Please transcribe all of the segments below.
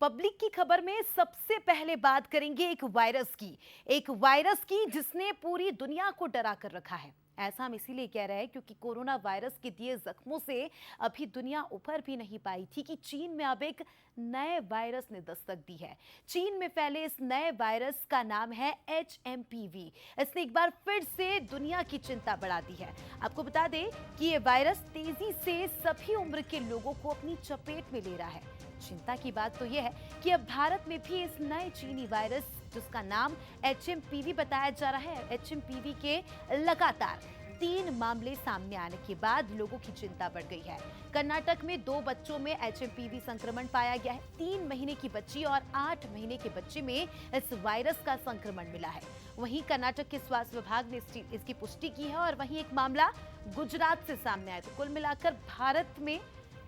Public की खबर में सबसे पहले बात करेंगे एक वायरस की जिसने पूरी दुनिया को डरा कर रखा है। ऐसा हम इसीलिए कह रहे हैं क्योंकि कोरोना वायरस के दिए जख्मों से अभी दुनिया उभर भी नहीं पाई थी कि चीन में अब एक नए वायरस ने दस्तक दी है। चीन में फैले इस नए वायरस का नाम है HMPV। इसने एक बार फिर से दुनिया की चिंता बढ़ा दी है। आपको बता दें कि ये वायरस तेजी से सभी उम्र के लोगों को अपनी चपेट में ले रहा है। चिंता की बात तो यह है कि अब भारत में भी इस नए चीनी वायरस जिसका नाम HMPV बताया जा रहा है, HMPV के लगातार 3 मामले सामने आने के बाद लोगों की चिंता बढ़ गई है। कर्नाटक में 2 बच्चों में HMPV संक्रमण पाया गया है। 3 महीने की बच्ची और 8 महीने के बच्चे में इस वायरस का संक्रमण मिला है। वहीं कर्नाटक के स्वास्थ्य विभाग ने इसकी पुष्टि की है और वहीं एक मामला गुजरात से सामने आया। तो कुल मिलाकर भारत में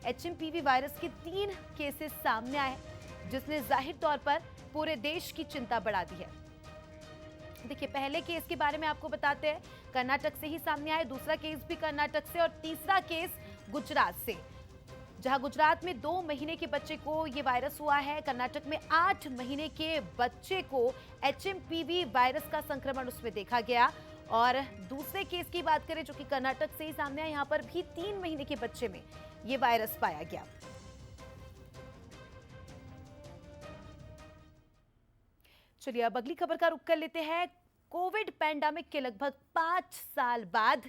HMPV वायरस के 3 केसेस सामने आए, जिसने जाहिर तौर पर पूरे देश की चिंता बढ़ा दी है। देखिए, पहले केस के बारे में आपको बताते हैं। कर्नाटक से ही सामने आए, दूसरा केस भी कर्नाटक से और तीसरा केस गुजरात से, जहां गुजरात में 2 महीने के बच्चे को यह वायरस हुआ है। कर्नाटक में 8 महीने के बच्चे को HMPV वायरस का संक्रमण उसमें देखा गया। और दूसरे केस की बात करें जो कि कर्नाटक से ही सामने आया, यहां पर भी 3 महीने के बच्चे में यह वायरस पाया गया। चलिए अब अगली खबर का रुख कर लेते हैं। कोविड पैंडेमिक के लगभग 5 साल बाद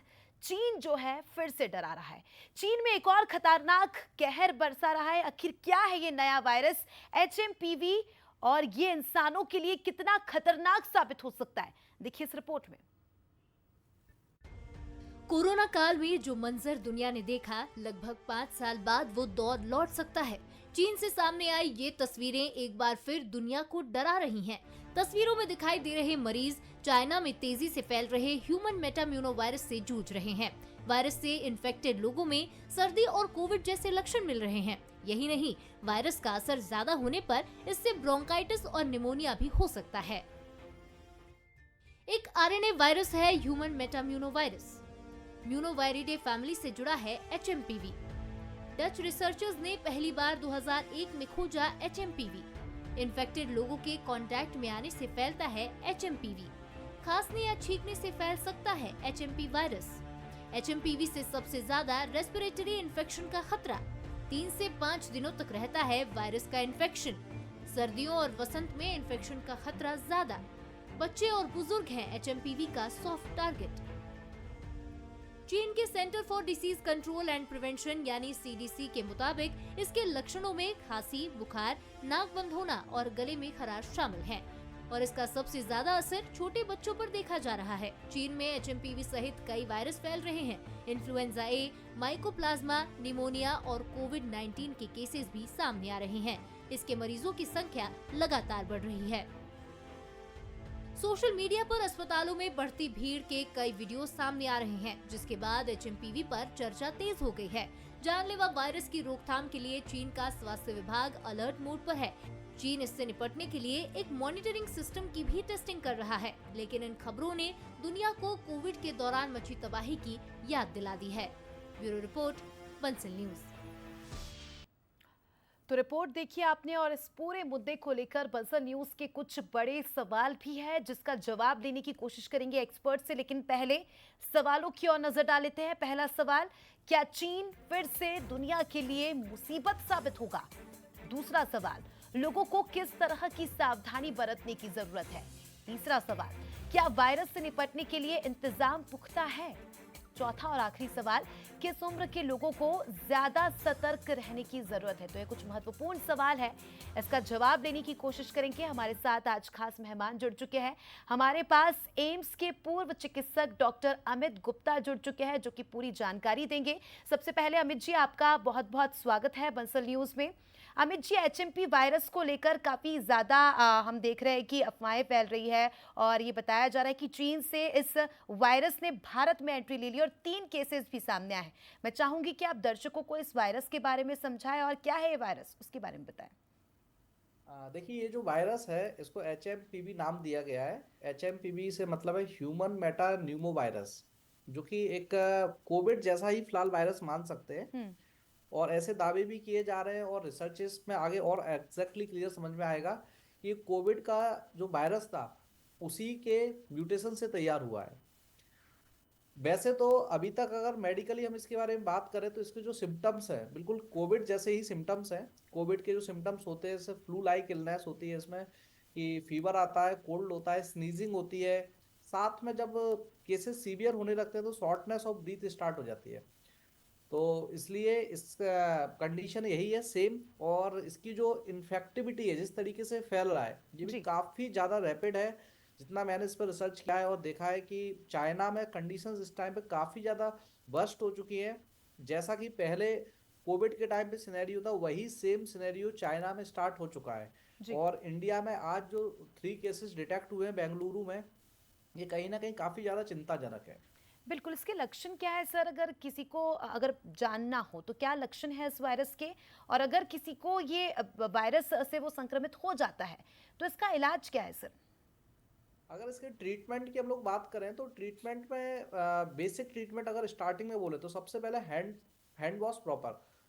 चीन जो है फिर से डरा रहा है। चीन में एक और खतरनाक कहर बरसा रहा है। आखिर क्या है ये नया वायरस HMPV और ये इंसानों के लिए कितना खतरनाक साबित हो सकता है, देखिए इस रिपोर्ट में। कोरोना काल में जो मंजर दुनिया ने देखा, लगभग 5 साल बाद वो दौर लौट सकता है। चीन से सामने आई ये तस्वीरें एक बार फिर दुनिया को डरा रही हैं। तस्वीरों में दिखाई दे रहे मरीज चाइना में तेजी से फैल रहे ह्यूमन मेटाम्यूनो वायरस से जूझ रहे हैं। वायरस से इन्फेक्टेड लोगों में सर्दी और कोविड जैसे लक्षण मिल रहे हैं। यही नहीं, वायरस का असर ज्यादा होने पर इससे ब्रोंकाइटिस और निमोनिया भी हो सकता है। एक RNA वायरस है ह्यूमन मेटाम्यूनो वायरस। म्यूनोवायरिडे फैमिली से जुड़ा है HMPV। डच रिसर्चर्स ने पहली बार 2001 में खोजा HMPV। इन्फेक्टेड लोगों के कांटेक्ट में आने से फैलता है HMPV। खांसने या छींकने से फैल सकता है HMP वायरस। HMPV से सबसे ज्यादा रेस्पिरेटरी इन्फेक्शन का खतरा। 3 से 5 दिनों तक रहता है वायरस का इन्फेक्शन। सर्दियों और वसंत में इन्फेक्शन का खतरा ज्यादा। बच्चे और बुजुर्ग हैं HMPV का सॉफ्ट टारगेट। चीन के centre for disease control and prevention यानी CDC के मुताबिक इसके लक्षणों में खांसी, बुखार, नाक बंद होना और गले में खराश शामिल हैं। और इसका सबसे ज्यादा असर छोटे बच्चों पर देखा जा रहा है। चीन में HMPV सहित कई वायरस फैल रहे हैं। इन्फ्लुएंजा A, माइकोप्लाज्मा, निमोनिया और कोविड-19 के केसेस भी सामने आ रहे हैं। इसके मरीजों की संख्या लगातार बढ़ रही है। सोशल मीडिया पर अस्पतालों में बढ़ती भीड़ के कई वीडियो सामने आ रहे हैं, जिसके बाद HMPV पर चर्चा तेज हो गई है। जानलेवा वायरस की रोकथाम के लिए चीन का स्वास्थ्य विभाग अलर्ट मोड पर है। चीन इससे निपटने के लिए एक मॉनिटरिंग सिस्टम की भी टेस्टिंग कर रहा है, लेकिन इन खबरों ने दुनिया को कोविड के दौरान मची तबाही की याद दिला दी है। Bureau report, Bansal news. तो रिपोर्ट देखिए आपने, और इस पूरे मुद्दे को लेकर बंसल न्यूज के कुछ बड़े सवाल भी है जिसका जवाब देने की कोशिश करेंगे एक्सपर्ट से। लेकिन पहले सवालों की ओर नजर डाल लेते हैं। पहला सवाल, क्या चीन फिर से दुनिया के लिए मुसीबत साबित होगा? दूसरा सवाल, लोगों को किस तरह की सावधानी बरतने की जरूरत है? तीसरा सवाल, क्या वायरस से निपटने के लिए इंतजाम पुख्ता है? चौथा और आखिरी सवाल, किस उम्र के लोगों को ज्यादा सतर्क रहने की जरूरत है? तो ये कुछ महत्वपूर्ण सवाल है, इसका जवाब देने की कोशिश करेंगे। हमारे साथ आज खास मेहमान जुड़ चुके हैं। हमारे पास एम्स के पूर्व चिकित्सक डॉक्टर अमित गुप्ता जुड़ चुके हैं, जो कि पूरी जानकारी देंगे। सबसे पहले अमित जी, आपका बहुत बहुत स्वागत है बंसल न्यूज में। अमित जी, HMP वायरस को लेकर काफी ज्यादा हम देख रहे हैं कि अफवाहें फैल रही है और ये बताया जा रहा है कि चीन से इस वायरस ने भारत में एंट्री ले ली और 3 केसेस भी सामने आए हैं। मैं चाहूंगी कि आप दर्शकों को इस वायरस के बारे में समझाएं और क्या है ये वायरस, उसके बारे में बताएं। देखिए, ये जो वायरस है इसको HMPV नाम दिया गया है। HMPV से मतलब है ह्यूमन मेटा न्यूमो वायरस, जो कि एक कोविड जैसा ही फिलहाल वायरस मान सकते हैं। और ऐसे दावे भी किए जा रहे हैं और रिसर्चेस में आगे और एग्जैक्टली क्लियर समझ में आएगा कि कोविड का जो वायरस था उसी के म्यूटेशन से तैयार हुआ है। वैसे तो अभी तक अगर मेडिकली हम इसके बारे में बात करें तो इसके जो सिम्टम्स हैं बिल्कुल कोविड जैसे ही सिम्टम्स हैं। कोविड के जो सिम्टम्स होते हैं जैसे फ्लू लाइक इलनेस होती है इसमें कि फीवर आता है, कोल्ड होता है, स्नीजिंग होती है, साथ में जब केसेस सीवियर होने लगते हैं तो शॉर्टनेस ऑफ ब्रीथ स्टार्ट हो जाती है। तो इसलिए इस कंडीशन यही है सेम। और इसकी जो इन्फेक्टिविटी है जिस तरीके से फैल रहा है ये भी जी। काफ़ी ज़्यादा रैपिड है। जितना मैंने इस पर रिसर्च किया है और देखा है कि चाइना में कंडीशंस इस टाइम पे काफ़ी ज़्यादा वर्स्ट हो चुकी है। जैसा कि पहले कोविड के टाइम पे सिनेरियो था वही सेम सिनेरियो चाइना में स्टार्ट हो चुका है। जी। और इंडिया में आज जो 3 केसेस डिटेक्ट हुए हैं बेंगलुरु में, ये कहीं ना कहीं काफ़ी ज़्यादा चिंताजनक है। बिल्कुल, इसके लक्षण क्या है सर? अगर किसी को अगर जानना हो तो क्या लक्षण है इस वायरस के? और अगर किसी को ये वायरस से वो संक्रमित हो जाता है तो इसका इलाज क्या है सर? अगर इसके ट्रीटमेंट की हम लोग बात करें तो ट्रीटमेंट में बेसिक ट्रीटमेंट अगर स्टार्टिंग में बोले तो सबसे पहले हैंड हैंड वॉश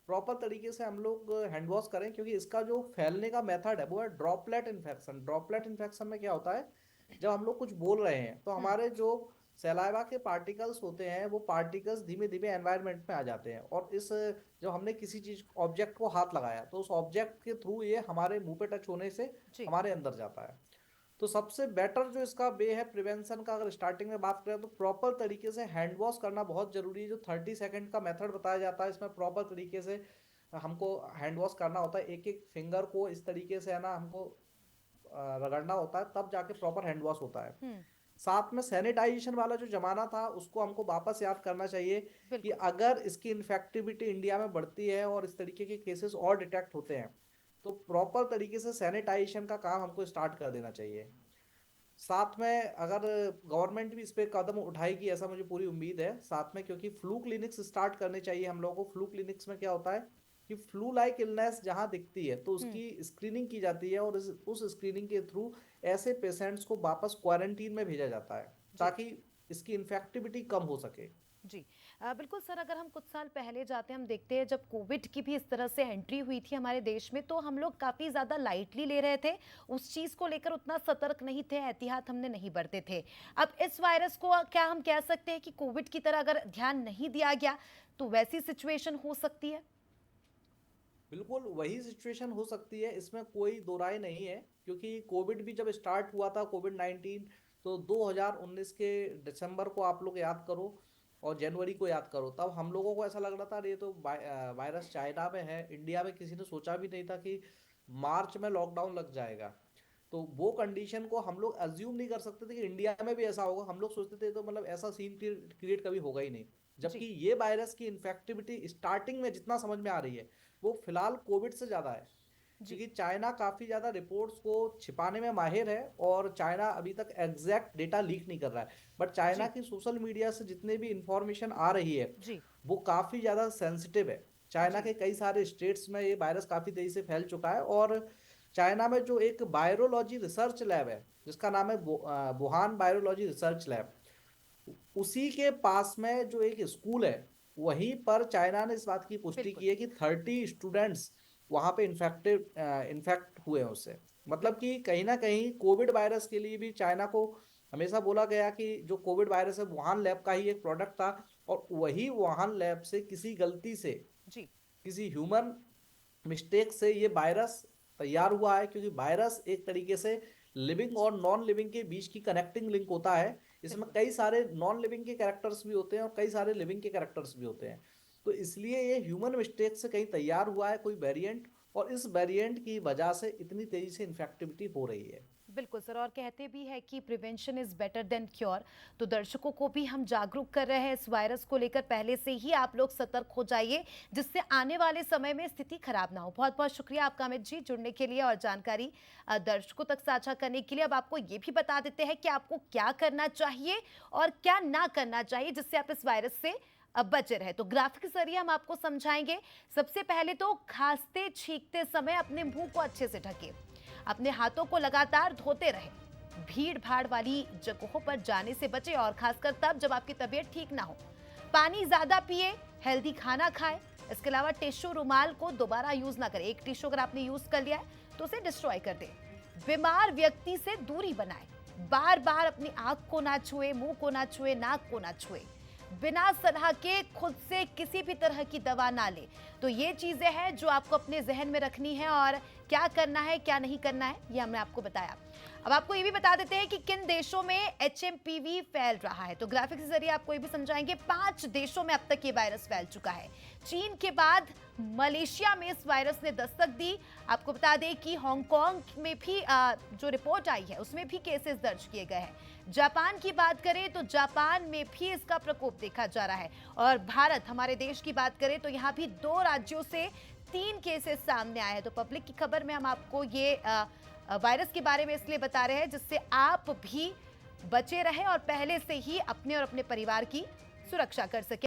प्रॉपर तरीके से हम लोग हैंड वॉश करें, क्योंकि इसका जो फैलने का मेथड है वो है ड्रॉपलेट इन्फेक्शन। ड्रॉपलेट इन्फेक्शन में क्या होता है, जब हम लोग कुछ बोल रहे हैं तो हम्म। हमारे जो सलाइवा के पार्टिकल्स होते हैं वो पार्टिकल्स धीमे धीमे एनवायरनमेंट में आ जाते हैं और इस जब हमने किसी चीज ऑब्जेक्ट को हाथ लगाया तो उस ऑब्जेक्ट के थ्रू ये हमारे मुंह पे टच होने से जी। हमारे अंदर जाता है। तो सबसे बेटर जो इसका वे है प्रिवेंशन का, अगर स्टार्टिंग में बात करें तो प्रॉपर तरीके से हैंड वॉश करना बहुत जरूरी है। जो 30 सेकंड का मेथड बताया जाता है इसमें प्रॉपर तरीके से हमको हैंड वॉश करना होता है। एक एक फिंगर को इस तरीके से है ना हमको रगड़ना होता है, तब जाके प्रॉपर हैंड वॉश होता है। हम्म। साथ में सैनिटाइजेशन वाला जो जमाना था उसको हमको वापस याद करना चाहिए कि बिल्कुल। अगर इसकी इन्फेक्टिविटी इंडिया में बढ़ती है और इस तरीके के केसेस और डिटेक्ट होते हैं तो प्रॉपर तरीके से सैनिटाइजेशन का काम हमको स्टार्ट कर देना चाहिए। साथ में अगर गवर्नमेंट भी इस पे कदम उठाएगी ऐसा मुझे पूरी उम्मीद है साथ में, क्योंकि फ्लू क्लिनिक्स स्टार्ट करने चाहिए हम लोगों को। फ्लू क्लिनिक्स में क्या होता है कि फ्लू लाइक इलनेस जहां दिखती है तो हम्म। उसकी स्क्रीनिंग की जाती है और उस स्क्रीनिंग के थ्रू ऐसे पेशेंट्स को वापस क्वारंटीन में भेजा जाता है जी। ताकि इसकी इन्फेक्टिविटी कम हो सके। जी। बिल्कुल सर, अगर हम कुछ साल पहले जाते हैं, हम देखते हैं जब कोविड की भी इस तरह से एंट्री हुई थी हमारे देश में तो हम लोग काफ़ी ज़्यादा लाइटली ले रहे थे, उस चीज़ को लेकर उतना सतर्क नहीं थे, एहतियात हमने नहीं बरते थे। अब इस वायरस को क्या हम कह सकते हैं कि कोविड की तरह अगर ध्यान नहीं दिया गया तो वैसी सिचुएशन हो सकती है? बिल्कुल वही सिचुएशन हो सकती है, इसमें कोई दो राय नहीं है। क्योंकि कोविड भी जब स्टार्ट हुआ था कोविड-19 तो 2019 के दिसंबर को आप लोग याद करो और जनवरी को याद करो, तब हम लोगों को ऐसा लग रहा था अरे ये तो वायरस चाइना में है। इंडिया में किसी ने सोचा भी नहीं था कि मार्च में लॉकडाउन लग जाएगा। तो वो कंडीशन को हम लोग अज्यूम नहीं कर सकते थे कि इंडिया में भी ऐसा होगा। हम लोग सोचते थे तो मतलब ऐसा सीन क्रिएट कभी होगा ही नहीं। जबकि जी। ये वायरस की इन्फेक्टिविटी स्टार्टिंग में जितना समझ में आ रही है वो फिलहाल कोविड से ज़्यादा है। जी। क्योंकि चाइना काफ़ी ज़्यादा रिपोर्ट्स को छिपाने में माहिर है और चाइना अभी तक एग्जैक्ट डेटा लीक नहीं कर रहा है। बट चाइना जी। की सोशल मीडिया से जितने भी इंफॉर्मेशन आ रही है जी। वो काफ़ी ज़्यादा सेंसिटिव है। चाइना जी। के कई सारे स्टेट्स में ये वायरस काफ़ी तेज़ी से फैल चुका है। और चाइना में जो एक वायरोलॉजी रिसर्च लैब है जिसका नाम है वुहान वायरोलॉजी रिसर्च लैब, उसी के पास में जो एक स्कूल है वहीं पर चाइना ने इस बात की पुष्टि बिल्कुल। की है कि 30 स्टूडेंट्स वहां पे इन्फेक्ट हुए हैं उससे। मतलब बिल्कुल। कि कहीं ना कहीं कोविड वायरस के लिए भी चाइना को हमेशा बोला गया कि जो कोविड वायरस है वुहान लैब का ही एक प्रोडक्ट था और वही वुहान लैब से किसी गलती से जी। किसी ह्यूमन मिस्टेक से ये वायरस तैयार हुआ है। क्योंकि वायरस एक तरीके से लिविंग और नॉन लिविंग के बीच की कनेक्टिंग लिंक होता है। इसमें बिल्कुल। कई सारे नॉन लिविंग के कैरेक्टर्स भी होते हैं और कई सारे लिविंग के कैरेक्टर्स भी होते हैं। तो इसलिए ये ह्यूमन मिस्टेक से कहीं तैयार हुआ है कोई वेरिएंट और इस वेरिएंट की वजह से इतनी तेजी से इन्फेक्टिविटी हो रही है। बिल्कुल सर, और कहते भी है कि prevention is better than cure. तो दर्शकों को भी हम जागरूक कर रहे हैं इस वायरस को लेकर, पहले से ही आप लोग सतर्क हो जाइए जिससे आने वाले समय में स्थिति खराब ना हो। बहुत बहुत शुक्रिया आपका अमित जी, जुड़ने के लिए और जानकारी दर्शकों तक साझा करने के लिए। अब आपको ये भी बता देते हैं कि आपको क्या करना चाहिए और क्या ना करना चाहिए जिससे आप इस वायरस से बचे रहे। तो ग्राफिक के जरिए हम आपको समझाएंगे। सबसे पहले तो खांसते छींकते समय अपने मुंह को अच्छे से ढकें, अपने हाथों को लगातार धोते रहें, भीड़ भाड़ वाली जगहों पर जाने से बचें और खासकर तब जब आपकी तबीयत ठीक ना हो। पानी ज्यादा पिए, हेल्दी खाना खाएं, इसके अलावा टिश्यू रुमाल को दोबारा यूज ना करें। एक टिश्यू अगर आपने यूज कर लिया है तो उसे डिस्ट्रॉय कर दें। बीमार व्यक्ति से दूरी बनाएं। बार बार अपनी आंख को ना छुए, मुंह को ना छुए, नाक को ना छुए। बिना सलाह के खुद से किसी भी तरह की दवा ना ले। तो ये चीजें हैं जो आपको अपने जहन में रखनी है और क्या करना है क्या नहीं करना है ये हमने आपको बताया। अब आपको ये भी बता देते हैं कि किन देशों में HMPV फैल रहा है। तो ग्राफिक्स के जरिए आपको ये भी समझाएंगे 5 देशों में अब तक ये वायरस फैल चुका है। चीन के बाद मलेशिया में इस वायरस ने दस्तक दी। आपको बता दें कि हांगकांग में भी जो रिपोर्ट आई है उसमें भी केसेस दर्ज किए गए हैं। जापान की बात करें तो जापान में भी इसका प्रकोप देखा जा रहा है। और भारत, हमारे देश की बात करें तो यहाँ भी 2 राज्यों से 3 केसेस सामने आए हैं। तो पब्लिक की खबर में हम आपको ये वायरस के बारे में इसलिए बता रहे हैं जिससे आप भी बचे रहें और पहले से ही अपने और अपने परिवार की सुरक्षा कर सकें।